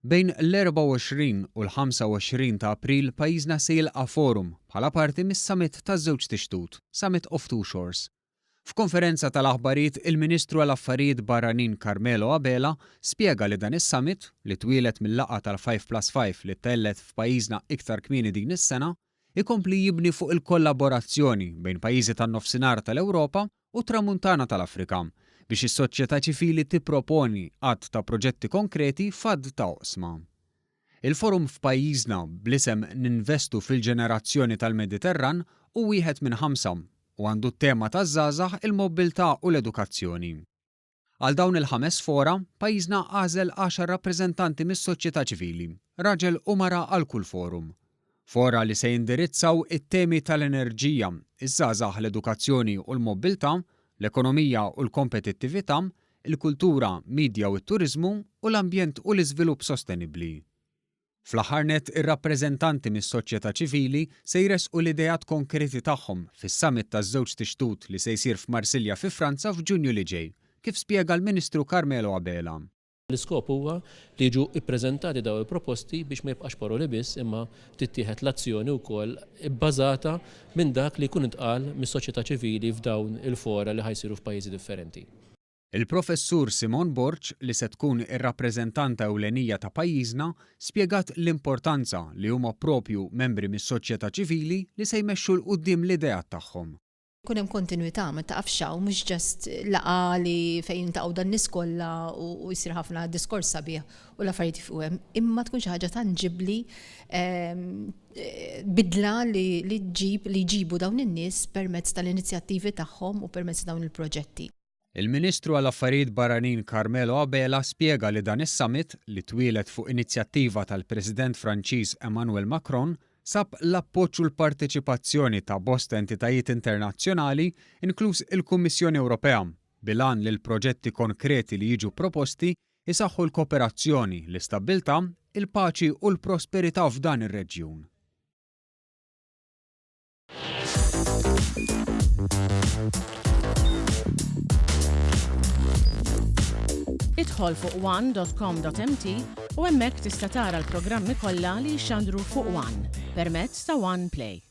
Bejn l-24 u l-25 ta' April pajjiżna se jilqa' forum bħala parti mis-Summit taż-żewġ tixtut, Summit of Two Shores. F'konferenza tal-aħbarijiet il-Ministru għall-Affarijiet Barranin Carmelo Abela spjega li dan is-summit li twieled mill-laqgħa tal-5+5 li tellet f'pajjiżna iktar kmieni din is-sena ikompli jibni fuq il-kollaborazzjoni bejn pajjiżi tan-nofsinhar tal-Ewropa u tramuntana tal-Afrika biex is-soċjetà ċivili tipproponi għadd ta' proġetti konkreti f'għadd ta' oqsma. Il-forum f'pajjiżna bl-isem Ninvestu fil-ġenerazzjoni tal-Mediterran u wieħed minn 5 u għandu t-tema taż-żgħażagħ il-mobilità u l-edukazzjoni. Għal dawn il-5 fora, pajjiżna għażel 10 rappreżentanti mis-soċjetà ċivili, raġel u mara għal kull forum. Fora li se jindirizzaw it-temi tal-enerġija, iż-żgħażagħ l-edukazzjoni u l-mobilità, l-ekonomija u l-kompetittività, il-kultura, midja u t-turiżmu u l-ambjent u l-iżvilupp sostenibbli. Fl-aħħar nett ir-rappreżentanti mis-soċjetà ċivili se jresqu l-idejat konkreti tagħhom fis-summit taż-żewġ tixtut li se jsir f'Marsilja fi Franza f'Ġunju li ġej, kif spjega l-Ministru Carmelo Abela. L-iskop huwa li jiġu ippreżentati dawn il-proposti biex ma jibqax paroli biss imma tittieħed l-azzjoni wkoll bbażata minn dak li jkun intqal mis-soċjetà ċivili f'dawn il-fora li ħajsiru f'pajjiżi differenti. Il-professur Simon Borċ li se tkun ir-rappreżentanta ewlenija ta' pajjiżna spjegat l-importanza li huma proprju membri mis-soċjetà ċivili li se jmexxu l quddiem l-idejat tagħhom. Kun hemm kontinwità ma taqafxaw mhux ġast laqa li fejn taqgħu dan nies kollha u jsir ħafna diskors sabiħ u l-affarijiet fuqhem, imma tkun xi ħaġa tanġibbli bidla li jġibu dawn in-nies permezz tal-inizjattivi tagħhom u permezz dawn il-proġetti. Il-Ministru għall-Affarijiet Barranin Carmelo Abela spjega li dan is-summit li twieled fuq inizjattiva tal-President Franċiż Emmanuel Macron sab l-appoġġ u l-parteċipazzjoni ta' bosta entitajiet internazzjonali, inkluż il-Kummissjoni Ewropea, bilan li l-proġetti konkreti li jiġu proposti isaħħu l-kooperazzjoni, l-istabbiltà, il-paċi u l-prosperità f'dan ir-reġjun. Idħol fuq one.com.mt u hemmhekk tista' tara l-programmi kollha li jxandru fuq One permezz ta' One Play.